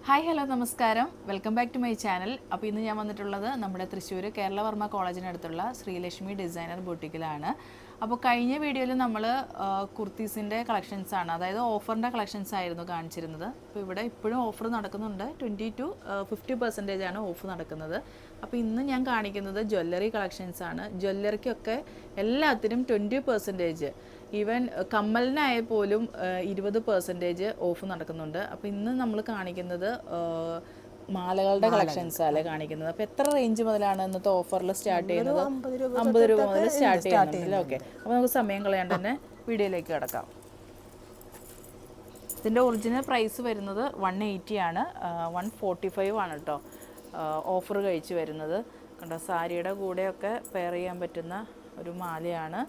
Hi hello നമസ്കാരം, welcome back to my channel. അപ്പോൾ ഇന്ന് ഞാൻ വന്നിട്ടുള്ളത് നമ്മുടെ തൃശ്ശൂർ കേരളവർമ്മ കോളേജിനടുത്തുള്ള ശ്രീലക്ഷ്മി ഡിസൈനർ ബൊട്ടിക്കിലാണ്. അപ്പോൾ കഴിഞ്ഞ വീഡിയോയിൽ നമ്മൾ കുർത്തീസിൻ്റെ കളക്ഷൻസാണ്, അതായത് ഓഫറിൻ്റെ കളക്ഷൻസ് ആയിരുന്നു കാണിച്ചിരുന്നത്. അപ്പോൾ ഇവിടെ ഇപ്പോഴും ഓഫർ നടക്കുന്നുണ്ട്, 20-50% ആണ് ഓഫ് നടക്കുന്നത്. അപ്പോൾ ഇന്ന് ഞാൻ കാണിക്കുന്നത് ജ്വല്ലറി കളക്ഷൻസാണ്. ജ്വല്ലറിക്കൊക്കെ എല്ലാത്തിനും 20%, ഈവൻ കമ്മലിനായാൽ പോലും 20% ഓഫ് നടക്കുന്നുണ്ട്. അപ്പോൾ ഇന്ന് നമ്മൾ കാണിക്കുന്നത് മാലകളുടെ കളക്ഷൻസ് അല്ലേ കാണിക്കുന്നത്. അപ്പോൾ എത്ര റേഞ്ച് മുതലാണ് ഇന്നത്തെ ഓഫറിൽ സ്റ്റാർട്ട് ചെയ്യുന്നത്? 50 രൂപ മുതൽ സ്റ്റാർട്ട് ചെയ്യുന്നുണ്ടല്ലോ. ഓക്കെ, അപ്പോൾ നമുക്ക് സമയം കളയാണ്ട് തന്നെ വീഡിയോയിലേക്ക് കിടക്കാം. ഇതിൻ്റെ ഒറിജിനൽ പ്രൈസ് വരുന്നത് 180 ആണ്, 145 ആണ് കേട്ടോ ഓഫർ കഴിച്ച് വരുന്നത്. കണ്ടോ, സാരിയുടെ കൂടെയൊക്കെ പെയർ ചെയ്യാൻ പറ്റുന്ന ഒരു മാലയാണ്.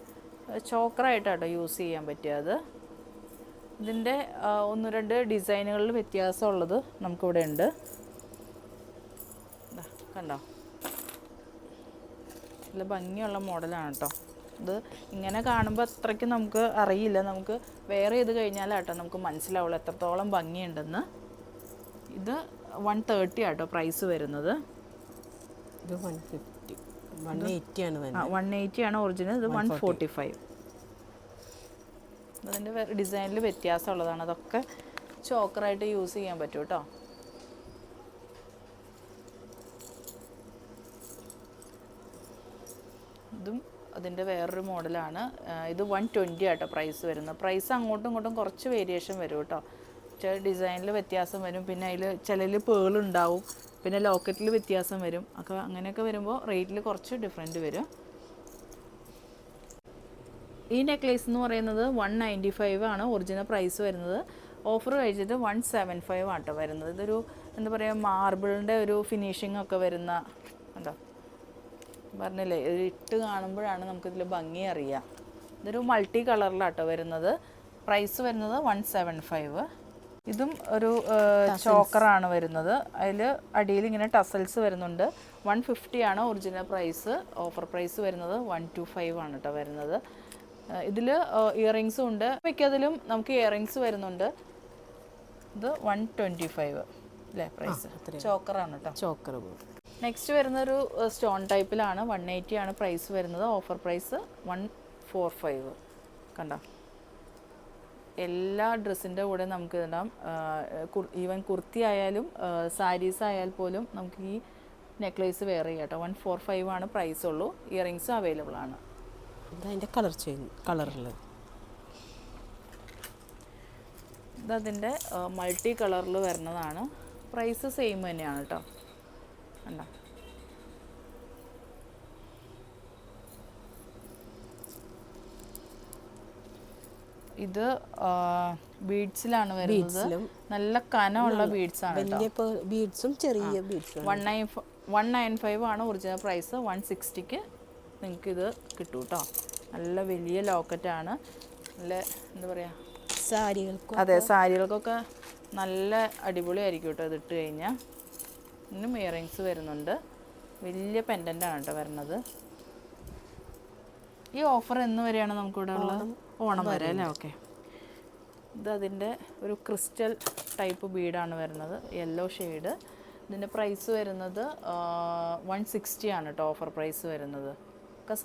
ചോക്കറായിട്ടാട്ടോ യൂസ് ചെയ്യാൻ പറ്റിയത്. ഇതിൻ്റെ 1-2 ഡിസൈനുകളിൽ വ്യത്യാസമുള്ളത് നമുക്കിവിടെ ഉണ്ട്. കണ്ടോ, നല്ല ഭംഗിയുള്ള മോഡലാണ് കേട്ടോ. ഇത് ഇങ്ങനെ കാണുമ്പോൾ അത്രയ്ക്ക് നമുക്ക് അറിയില്ല, നമുക്ക് വെയർ ചെയ്ത് കഴിഞ്ഞാലാട്ടോ നമുക്ക് മനസ്സിലാവുള്ളൂ എത്രത്തോളം ഭംഗിയുണ്ടെന്ന്. ഇത് 130 ആട്ടോ പ്രൈസ് വരുന്നത്. ഇത് 150, 180 ആണ് വരുന്നത്. 180 ആണ് ഒറിജിനൽ. ഇത് 145. അതിൻ്റെ ഡിസൈനിൽ വ്യത്യാസമുള്ളതാണ്. അതൊക്കെ ചോക്കറായിട്ട് യൂസ് ചെയ്യാൻ പറ്റും കേട്ടോ. ഇതും അതിൻ്റെ വേറൊരു മോഡലാണ്. ഇത് 120 ആട്ടോ പ്രൈസ് വരുന്നത്. പ്രൈസ് അങ്ങോട്ടും ഇങ്ങോട്ടും കുറച്ച് വേരിയേഷൻ വരും കേട്ടോ. ചില ഡിസൈനിൽ വ്യത്യാസം വരും, പിന്നെ അതിൽ ചിലതിൽ പേളുണ്ടാവും, പിന്നെ ലോക്കറ്റിൽ വ്യത്യാസം വരും. ഒക്കെ അങ്ങനെയൊക്കെ വരുമ്പോൾ റേറ്റിൽ കുറച്ച് ഡിഫറൻറ്റ് വരും. ഈ നെക്ലേസ് എന്ന് പറയുന്നത് 195 ആണ് ഒറിജിനൽ പ്രൈസ് വരുന്നത്. ഓഫർ കഴിച്ചിട്ട് 175 ആട്ടോ വരുന്നത്. ഇതൊരു എന്താ പറയുക, മാർബിളിൻ്റെ ഒരു ഫിനിഷിംഗ് ഒക്കെ വരുന്ന, എന്താ പറഞ്ഞില്ലേ, ഇട്ട് കാണുമ്പോഴാണ് നമുക്കിതിൽ ഭംഗി അറിയാം. ഇതൊരു മൾട്ടി കളറിലാട്ടോ വരുന്നത്. പ്രൈസ് വരുന്നത് 175. ഇതും ഒരു ചോക്കറാണ് വരുന്നത്. അതിൽ അടിയിൽ ഇങ്ങനെ ടസൽസ് വരുന്നുണ്ട്. 150 ആണ് ഒറിജിനൽ പ്രൈസ്. ഓഫർ പ്രൈസ് വരുന്നത് 125 ആണ് കേട്ടോ വരുന്നത്. ഇതിൽ ഇയറിങ്സും ഉണ്ട്, മിക്കതിലും നമുക്ക് ഇയറിങ്സ് വരുന്നുണ്ട്. ഇത് 125 അല്ലേ പ്രൈസ്. ചോക്കറാണ് കേട്ടോ, ചോക്കർ. നെക്സ്റ്റ് വരുന്നൊരു സ്റ്റോൺ ടൈപ്പിലാണ്. 180 ആണ് പ്രൈസ് വരുന്നത്. Offer price 145. കണ്ടോ, എല്ലാ ഡ്രസ്സിൻ്റെ കൂടെ നമുക്ക് ഇടാം. ഈവൻ കുർത്തി ആയാലും സാരീസ് ആയാൽ പോലും നമുക്ക് ഈ നെക്ലേസ് വെയർ ചെയ്യാം കേട്ടോ. 145 ആണ് പ്രൈസ് ഉള്ളൂ. ഇയറിങ്സും അവൈലബിൾ ആണ്. അതിൻ്റെ കളർ ചേഞ്ച് കളറിൽ ഇതതിൻ്റെ മൾട്ടി കളറിൽ വരുന്നതാണ്. പ്രൈസ് സെയിം തന്നെയാണ് കേട്ടോ. കണ്ടോ, ഇത് ബീഡ്സിലാണ് വരുന്നത്. നല്ല കനമുള്ള ബീഡ്സ് ആണ് കേട്ടോ. ബീഡ്സും ചെറിയ ബീഡ്സും. 195 ആണ് ഒറിജിനൽ പ്രൈസ്. 160ക്ക് നിങ്ങൾക്കിത് കിട്ടും കേട്ടോ. നല്ല വലിയ ലോക്കറ്റാണ്. നല്ല എന്താ പറയുക, സാരികൾക്കും, അതെ സാരികൾക്കൊക്കെ നല്ല അടിപൊളിയായിരിക്കും കേട്ടോ ഇതിട്ട് കഴിഞ്ഞാൽ. ഇന്നും ഇയറിങ്സ് വരുന്നുണ്ട്. വലിയ പെൻഡൻ്റാണ് കേട്ടോ വരുന്നത്. ഈ ഓഫർ എന്ന് വരെയാണ് നമുക്കിവിടെ ഉള്ളത്? ഓണം വരെ അല്ലേ. ഓക്കെ, ഇത് അതിൻ്റെ ഒരു ക്രിസ്റ്റൽ ടൈപ്പ് ബീഡാണ് വരുന്നത്, യെല്ലോ ഷെയ്ഡ്. ഇതിൻ്റെ പ്രൈസ് വരുന്നത് 160 ആണ് കേട്ടോ ഓഫർ പ്രൈസ് വരുന്നത്. ഒക്കെ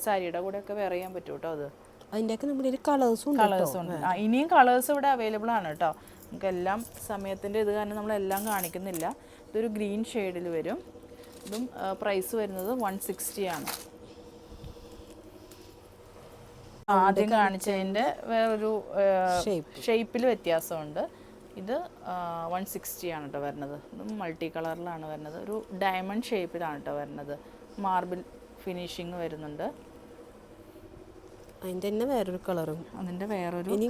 സാരിയുടെ കൂടെയൊക്കെ വെയർ ചെയ്യാൻ പറ്റും കേട്ടോ. അത് അതിൻ്റെയൊക്കെ നമ്മുടെ കളേഴ്സും ഉണ്ട്. ഇനിയും കളേഴ്സ് ഇവിടെ അവൈലബിൾ ആണ് കേട്ടോ. നമുക്ക് എല്ലാം സമയത്തിൻ്റെ ഇത് കാരണം നമ്മളെല്ലാം കാണിക്കുന്നില്ല. ഇതൊരു ഗ്രീൻ ഷെയ്ഡിൽ വരും. ഇതും പ്രൈസ് വരുന്നത് 160 ആണ്. ആദ്യം കാണിച്ചതിൻ്റെ വേറൊരു ഷേപ്പിൽ വ്യത്യാസമുണ്ട്. ഇത് 160 ആണ് കേട്ടോ വരുന്നത്. ഇതും മൾട്ടി കളറിലാണ് വരുന്നത്. ഒരു ഡയമണ്ട് ഷേപ്പിലാണ് കേട്ടോ വരുന്നത്. മാർബിൾ ഫിനിഷിങ് വരുന്നുണ്ട്. അതിൻ്റെ തന്നെ വേറൊരു കളറും, അതിൻ്റെ വേറൊരു ഇനി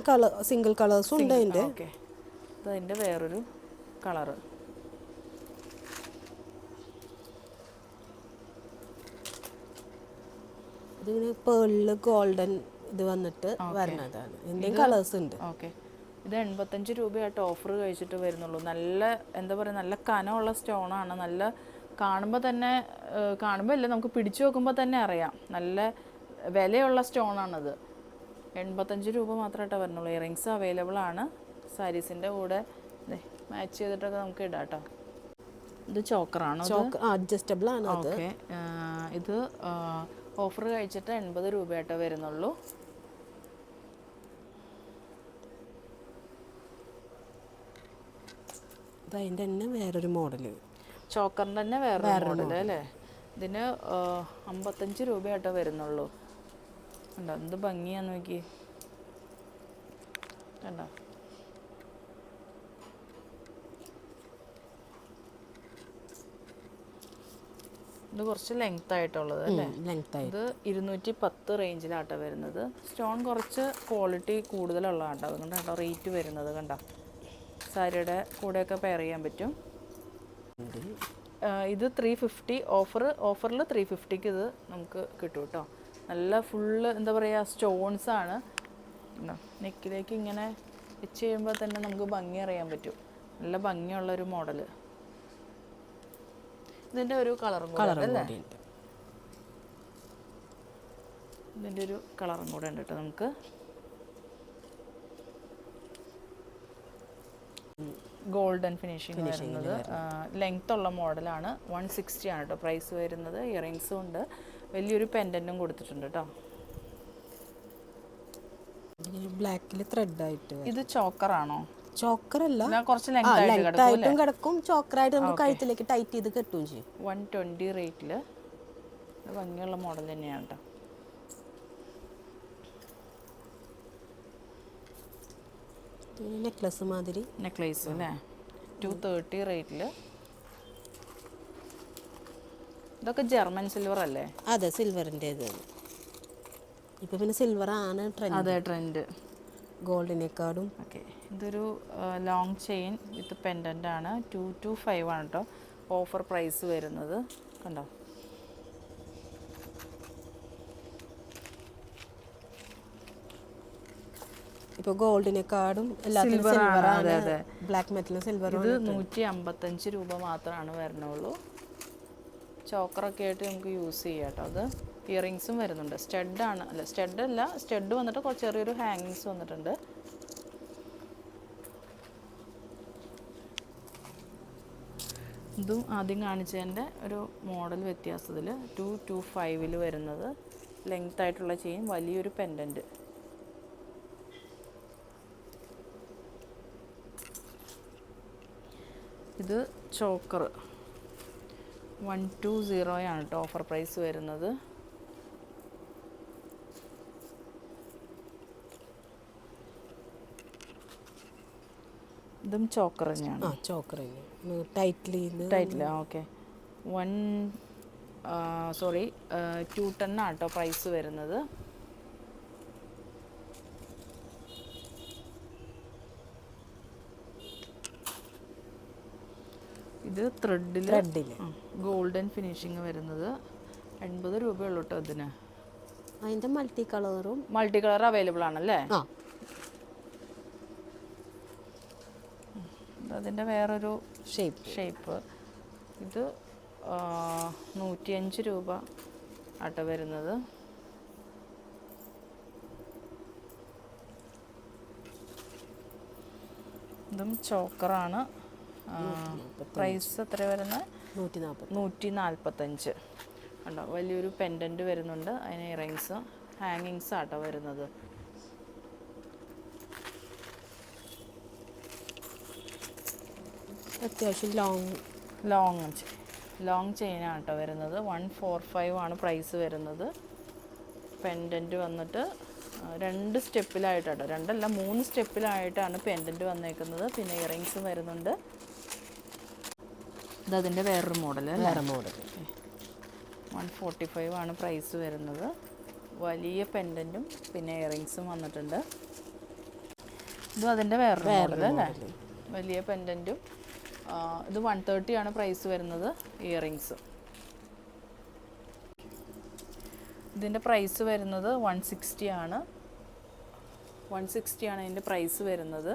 സിംഗിൾ കളേഴ്സും ഉണ്ട് അതിൻ്റെ. ഓക്കെ, അതിൻ്റെ വേറൊരു കളറ്. ഇതിങ്ങനെ പേളിൽ ഗോൾഡൻ ഇത് വന്നിട്ട് വരുന്നതാണ്. ഇതിൻ്റെ കളേഴ്സ് ഉണ്ട്. ഓക്കെ, ഇത് 85 രൂപയായിട്ട് ഓഫർ കഴിച്ചിട്ട് വരുന്നുള്ളൂ. നല്ല എന്താ പറയുക, നല്ല കനമുള്ള സ്റ്റോണാണ്. നല്ല കാണുമ്പോൾ തന്നെ, കാണുമ്പോൾ അല്ല നമുക്ക് പിടിച്ചു നോക്കുമ്പോൾ തന്നെ അറിയാം നല്ല വിലയുള്ള സ്റ്റോണാണത്. 85 രൂപ മാത്രമായിട്ടാണ് വരുന്നുള്ളൂ. ഇയറിങ്സ് അവൈലബിൾ ആണ്. സാരീസിൻ്റെ കൂടെ മാച്ച് ചെയ്തിട്ടൊക്കെ നമുക്ക് ഇടാം കേട്ടോ. ഇത് ചോക്കറാണോ? അഡ്ജസ്റ്റബിൾ ആണ് അത്. ഓക്കെ. ഇത് ഓഫർ കഴിച്ചിട്ട് 80 രൂപയായിട്ടോ വരുന്നുള്ളൂ. അതിൻ്റെ തന്നെ വേറൊരു മോഡല്, ചോക്കറിൻ്റെ തന്നെ വേറൊരു മോഡൽ അല്ലേ. ഇതിന് 55 രൂപയായിട്ടോ വരുന്നുള്ളൂ. കണ്ടോ എന്ത് ഭംഗിയാന്ന് നോക്കി. കണ്ടോ ഇത് കുറച്ച് ലെങ്ത് ആയിട്ടുള്ളത് അല്ലേ. ഇത് 210 റേഞ്ചിലാട്ടോ വരുന്നത്. സ്റ്റോൺ കുറച്ച് ക്വാളിറ്റി കൂടുതലുള്ളതാട്ടോ, അതുകൊണ്ടാട്ടോ റേറ്റ് വരുന്നത്. കണ്ടോ സാരിയുടെ കൂടെയൊക്കെ പെയർ ചെയ്യാൻ പറ്റും. ഇത് 350 ഓഫറിൽ 350ക്ക് ഇത് നമുക്ക് കിട്ടും കേട്ടോ. നല്ല ഫുള്ള് എന്താ പറയുക സ്റ്റോൺസ് ആണ്. നെക്കിലേക്ക് ഇങ്ങനെ വെച്ച് കഴിയുമ്പോൾ തന്നെ നമുക്ക് ഭംഗി അറിയാൻ പറ്റും. നല്ല ഭംഗിയുള്ളൊരു മോഡല്. ഇതിൻ്റെ ഒരു കളറും കൂടെ അല്ലേ, ഇതിൻ്റെ ഒരു കളറും കൂടെ ഉണ്ട് കേട്ടോ. നമുക്ക് ഗോൾഡൻ ഫിനിഷിങ് വരുന്നത്. ലെങ്ത് ഉള്ള മോഡലാണ്. 160 ആണ് കേട്ടോ പ്രൈസ് വരുന്നത്. ഇയറിങ്സും ഉണ്ട്, വലിയൊരു പെൻഡൻറ്റും കൊടുത്തിട്ടുണ്ട് കേട്ടോ. ബ്ലാക്കിൽ ത്രെഡ് ആയിട്ട്. ഇത് ചോക്കറാണോ? ചോക്കറല്ല, കുറച്ച് ലെങ്ത് ആയിട്ടും കിടക്കും. ചോക്കറായിട്ട് നമുക്ക് കഴുത്തിലേക്ക് ടൈറ്റ് ചെയ്ത് കെട്ടുകയും ചെയ്യും. 120 റേറ്റിൽ ഭംഗിയുള്ള മോഡൽ തന്നെയാണ് കേട്ടോ. നെക്ലസ് മാതിരി നെക്ലേസ് അല്ലേ, 230 റേറ്റിൽ. ഇതൊക്കെ ജർമ്മൻ സിൽവർ അല്ലേ? അതെ, സിൽവറിൻ്റെ. ഇപ്പം പിന്നെ സിൽവർ ആണ് ട്രെൻഡ്. അതെ, ട്രെൻഡ്. ഗോൾഡിനേക്കാളും. ഓക്കെ. ഇതൊരു ലോങ് ചെയിൻ വിത്ത് പെൻഡൻ്റ് ആണ്. 225 ആണ് കേട്ടോ ഓഫർ പ്രൈസ് വരുന്നത്. കണ്ടോ ഇപ്പോൾ ഗോൾഡിനെക്കാളും ബ്ലാക്ക് മെറ്റലും സിൽവറും. ഇത് 155 രൂപ മാത്രമാണ് വരണുള്ളൂ. ചോക്കറൊക്കെ ആയിട്ട് നമുക്ക് യൂസ് ചെയ്യാം കേട്ടോ. അത് ഇയറിങ്സും വരുന്നുണ്ട്. സ്റ്റഡാണ്, അല്ല സ്റ്റഡ് അല്ല, സ്റ്റഡ് വന്നിട്ട് കുറച്ച് ചെറിയൊരു ഹാങ്ങിങ്സ് വന്നിട്ടുണ്ട്. ഇതും ആദ്യം കാണിച്ചതിൻ്റെ ഒരു മോഡൽ വ്യത്യാസത്തിൽ 225 വരുന്നത്. ലെങ്ത് ആയിട്ടുള്ള ചെയിൻ, വലിയൊരു പെൻഡൻറ്റ്. ഇത് ചോക്കർ 120 ആണ് കേട്ടോ ഓഫർ പ്രൈസ് വരുന്നത്. ഇതും ചോക്കർ തന്നെയാണ്. Title okay. 210 ആണ് കേട്ടോ പ്രൈസ് വരുന്നത്. ഇത് ത്രെഡിൽ ഗോൾഡൻ ഫിനിഷിങ് വരുന്നത്. 80 രൂപയുള്ളൂ കേട്ടോ ഇതിന്. അതിൻ്റെ മൾട്ടി കളർ അവൈലബിൾ ആണല്ലേ. അതിൻ്റെ വേറൊരു ഷേപ്പ്. ഇത് 105 രൂപ ആട്ടോ വരുന്നത്. ഇതും ചോക്കറാണ്. പ്രൈസ് എത്ര വരുന്നത്? 145. ഉണ്ടോ വലിയൊരു പെൻഡൻറ്റ് വരുന്നുണ്ട്. അതിന് ഇയറിങ്സ് ഹാങ്ങിങ്സ് ആട്ടോ വരുന്നത്. അത്യാവശ്യം ലോങ് ചെയിനാണ് കേട്ടോ വരുന്നത്. 145 ആണ് പ്രൈസ് വരുന്നത്. പെൻഡൻറ്റ് വന്നിട്ട് 2 സ്റ്റെപ്പിലായിട്ടാട്ടോ, 2 അല്ല 3 സ്റ്റെപ്പിലായിട്ടാണ് പെൻഡൻറ്റ് വന്നേക്കുന്നത്. പിന്നെ ഇയറിങ്സും വരുന്നുണ്ട്. ഇതതിൻ്റെ വേറൊരു മോഡൽ. 145 ആണ് പ്രൈസ് വരുന്നത്. വലിയ പെൻഡൻറ്റും പിന്നെ ഇയറിങ്സും വന്നിട്ടുണ്ട്. ഇതും അതിൻ്റെ വേറൊരു മോഡൽ അല്ലേ, വലിയ പെൻഡൻറ്റും. ഇത് 130 ആണ് പ്രൈസ് വരുന്നത്. ഇയറിങ്സ് ഇതിൻ്റെ പ്രൈസ് വരുന്നത് 160 ആണ്. 160 ആണ് ഇതിൻ്റെ പ്രൈസ് വരുന്നത്.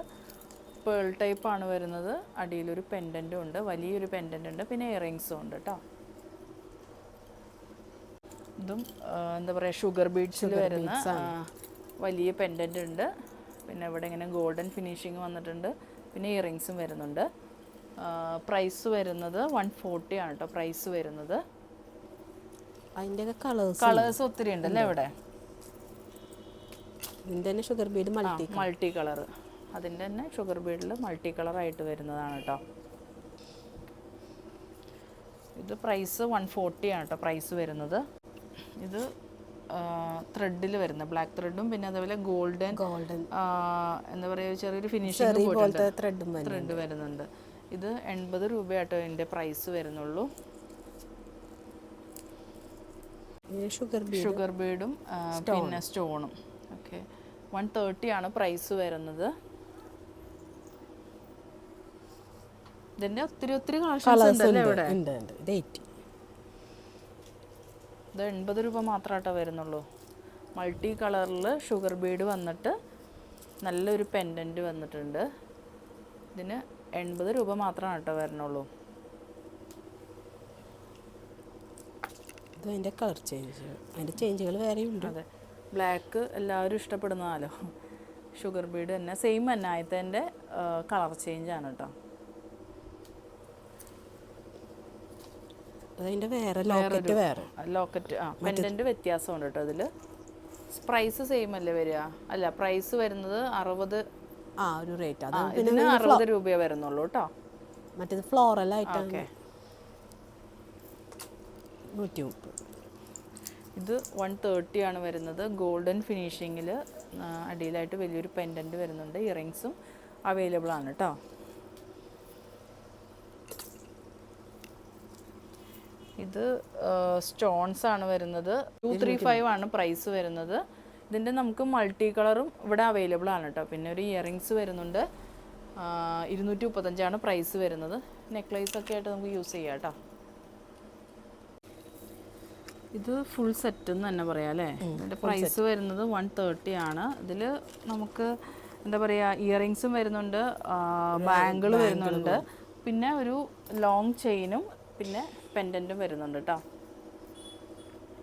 പേൾ ടൈപ്പാണ് വരുന്നത്. അടിയിലൊരു പെൻഡൻറ്റും ഉണ്ട്, വലിയൊരു പെൻഡൻ്റ് ഉണ്ട്, പിന്നെ ഇയറിങ്സും ഉണ്ട് കേട്ടോ. ഇതും എന്താ പറയുക ഷുഗർ ബീഡ്സിൽ വരുന്ന വലിയ പെൻഡൻ്റ് ഉണ്ട്. പിന്നെ ഇവിടെ ഇങ്ങനെ ഗോൾഡൻ ഫിനിഷിങ് വന്നിട്ടുണ്ട്. പിന്നെ ഇയറിങ്സും വരുന്നുണ്ട്. പ്രൈസ് വരുന്നത് 140 ആണ് കേട്ടോ പ്രൈസ് വരുന്നത്. അതിൻ്റെ കളേഴ്സ് ഒത്തിരി ഉണ്ടല്ലേ ഇവിടെ. ഇതിൻ്റെ തന്നെ ഷുഗർ ബീഡ് മൾട്ടി കളർ, അതിൻ്റെ തന്നെ ഷുഗർ ബീഡിൽ മൾട്ടി കളറായിട്ട് വരുന്നതാണ് കേട്ടോ. ഇത് പ്രൈസ് 140 ആണ് കേട്ടോ പ്രൈസ് വരുന്നത്. ഇത് ത്രെഡിൽ വരുന്ന ബ്ലാക്ക് ത്രെഡും പിന്നെ അതേപോലെ ഗോൾഡൻ എന്താ പറയുക ചെറിയൊരു ഫിനിഷിംഗ് ത്രെഡ് വരുന്നുണ്ട്. ഇത് 80 രൂപയാട്ടോ ഇതിൻ്റെ പ്രൈസ് വരുന്നുള്ളൂ. ഷുഗർ ബീഡും പിന്നെ സ്റ്റോണും. ഓക്കെ, 130 ആണ് പ്രൈസ് വരുന്നത്. ഇതിൻ്റെ ഒത്തിരി കളക്ഷൻസ് ഉണ്ടല്ലേ ഇവിടെ. ഇത് 80 രൂപ മാത്രമായിട്ടോ വരുന്നുള്ളൂ. മൾട്ടി കളറിൽ ഷുഗർ ബീഡ് വന്നിട്ട് നല്ലൊരു പെൻഡൻറ്റ് വന്നിട്ടുണ്ട്. ഇതിന് 80 രൂപ മാത്രമാണ് കേട്ടോ വരുന്നുള്ളൂ. അതിൻ്റെ കളർ ചേഞ്ച്, അതിൻ്റെ ചേഞ്ചുകൾ വേറെയുണ്ട്. അതെ, ബ്ലാക്ക് എല്ലാവരും ഇഷ്ടപ്പെടുന്നതാലോ. ഷുഗർ ബീഡ് തന്നെ സെയിം തന്നെ ആയതിൻ്റെ കളർ ചേഞ്ചാണ് കേട്ടോ. അതിൻ്റെ ലോക്കറ്റ് പെൻഡൻറ്റ് വ്യത്യാസമുണ്ട് കേട്ടോ. അതിൽ പ്രൈസ് സെയിം അല്ലേ വരിക? അല്ല, പ്രൈസ് വരുന്നത് 60 ഒരു റേറ്റ്. ഇതിന് 60 രൂപയെ വരുന്നുള്ളൂ കേട്ടോ. മറ്റേത് ഫ്ലോറൽ ആയിട്ടാണ് 130. ഇത് 130 ആണ് വരുന്നത്. ഗോൾഡൻ ഫിനിഷിങ്ങിൽ അടിയിലായിട്ട് വലിയൊരു പെൻഡൻറ്റ് വരുന്നുണ്ട്. ഇയറിങ്സും അവൈലബിൾ ആണ് കേട്ടോ. ഇത് സ്റ്റോൺസ് ആണ് വരുന്നത്. 235 ആണ് പ്രൈസ് വരുന്നത്. ഇതിൻ്റെ നമുക്ക് മൾട്ടി കളറും ഇവിടെ അവൈലബിൾ ആണ് കേട്ടോ. പിന്നെ ഒരു ഇയറിങ്സ് വരുന്നുണ്ട്. 235 ആണ് പ്രൈസ് വരുന്നത്. നെക്ലേസ് ഒക്കെ ആയിട്ട് നമുക്ക് യൂസ് ചെയ്യാം കേട്ടോ. ഇത് ഫുൾ സെറ്റ് എന്ന് തന്നെ പറയാം അല്ലേ. ഇതിൻ്റെ പ്രൈസ് വരുന്നത് 130 ആണ്. ഇതിൽ നമുക്ക് എന്താ പറയുക ഇയറിങ്സും വരുന്നുണ്ട്, ബാങ്കിൾ വരുന്നുണ്ട്, പിന്നെ ഒരു ലോങ് ചെയിനും പിന്നെ പെൻഡൻറ്റും വരുന്നുണ്ട് കേട്ടോ.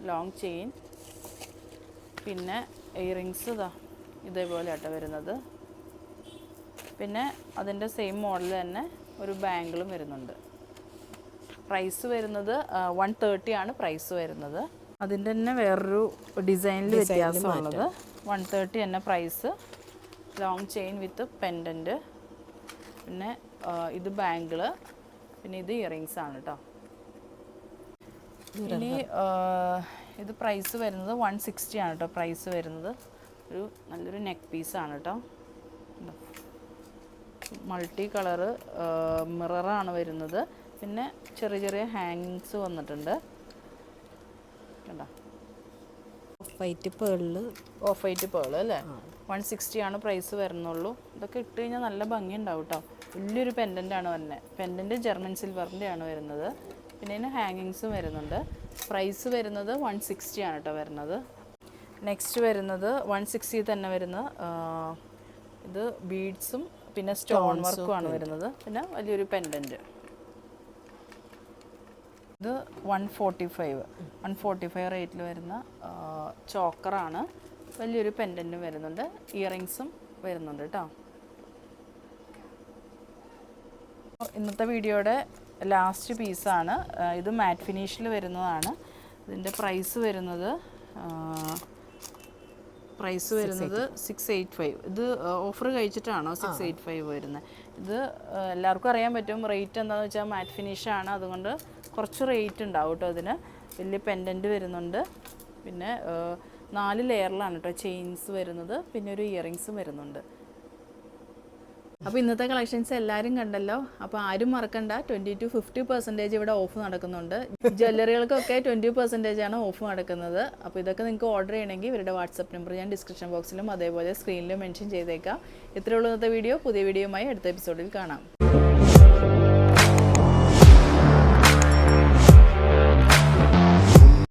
ലോങ് ചെയിൻ പിന്നെ ഇയറിങ്സ് ഇതേപോലെ ആട്ടോ വരുന്നത്. പിന്നെ അതിൻ്റെ സെയിം മോഡൽ തന്നെ ഒരു ബാങ്കിളും വരുന്നുണ്ട്. പ്രൈസ് വരുന്നത് 130 ആണ് പ്രൈസ് വരുന്നത്. അതിൻ്റെ തന്നെ വേറൊരു ഡിസൈനിൽ വ്യത്യാസമുള്ളത്. 130 തന്നെ price. Long chain with pendant, പിന്നെ ഇത് ബാങ്കിള്, പിന്നെ ഇത് ഇയറിങ്സ് ആണ് കേട്ടോ. ഇനി ഇത് പ്രൈസ് വരുന്നത് 160 ആണ് കേട്ടോ പ്രൈസ് വരുന്നത്. ഒരു നല്ലൊരു നെക്ക് പീസാണ് കേട്ടോ. മൾട്ടി കളറ് മിററാണ് വരുന്നത്. പിന്നെ ചെറിയ ഹാങ്ങിങ്സ് വന്നിട്ടുണ്ട് കണ്ടോ. ഓഫ് വൈറ്റ് പേള് അല്ലേ. 160 ആണ് പ്രൈസ് വരുന്നുള്ളൂ. ഇതൊക്കെ ഇട്ട് കഴിഞ്ഞാൽ നല്ല ഭംഗി ഉണ്ടാവും കേട്ടോ. വലിയൊരു പെൻഡൻ്റ് ആണ് വരുന്നത്. പെൻഡൻറ്റ് ജർമ്മൻ സിൽവറിൻ്റെ ആണ് വരുന്നത്. പിന്നെ ഇതിന് ഹാങ്ങിങ്സും വരുന്നുണ്ട്. പ്രൈസ് വരുന്നത് 160 ആണ് കേട്ടോ വരുന്നത്. നെക്സ്റ്റ് വരുന്നത് 160 തന്നെ വരുന്ന ഇത് ബീഡ്സും പിന്നെ സ്റ്റോൺ വർക്കും ആണ് വരുന്നത്. പിന്നെ വലിയൊരു പെൻഡൻറ്റ്. ഇത് 145 റേറ്റിൽ വരുന്ന ചോക്കറാണ്. വലിയൊരു പെൻഡൻറ്റും വരുന്നുണ്ട്, ഇയറിങ്സും വരുന്നുണ്ട് കേട്ടോ. ഇന്നത്തെ വീഡിയോയുടെ ലാസ്റ്റ് പീസാണ് ഇത്. മാറ്റ് ഫിനിഷിൽ വരുന്നതാണ്. ഇതിൻ്റെ പ്രൈസ് വരുന്നത് 685. ഇത് ഓഫർ കഴിച്ചിട്ടാണോ 685 വരുന്നത്? ഇത് എല്ലാവർക്കും അറിയാൻ പറ്റും. റേറ്റ് എന്താണെന്ന് വെച്ചാൽ മാറ്റ് ഫിനിഷാണ്, അതുകൊണ്ട് കുറച്ച് റേറ്റ് ഉണ്ടാവും കേട്ടോ. അതിന് വലിയ പെൻഡൻറ്റ് വരുന്നുണ്ട്. പിന്നെ 4 ലെയറിലാണ് കേട്ടോ ചെയിൻസ് വരുന്നത്. പിന്നെ ഒരു ഇയറിങ്സും വരുന്നുണ്ട്. അപ്പോൾ ഇന്നത്തെ കളക്ഷൻസ് എല്ലാവരും കണ്ടല്ലോ. അപ്പോൾ ആരും മറക്കണ്ട, 20 to 50% ഇവിടെ ഓഫ് നടക്കുന്നുണ്ട്. ജ്വല്ലറികൾക്കൊക്കെ 20% ആണ് ഓഫ് നടക്കുന്നത്. അപ്പോൾ ഇതൊക്കെ നിങ്ങൾക്ക് ഓർഡർ ചെയ്യണമെങ്കിൽ ഇവരുടെ വാട്സപ്പ് നമ്പർ ഞാൻ ഡിസ്ക്രിപ്ഷൻ ബോക്സിലും അതേപോലെ സ്ക്രീനിലും മെൻഷൻ ചെയ്തേക്കാം. ഇത്രയുള്ള ഇന്നത്തെ വീഡിയോ. പുതിയ വീഡിയോയുമായി അടുത്ത എപ്പിസോഡിൽ കാണാം.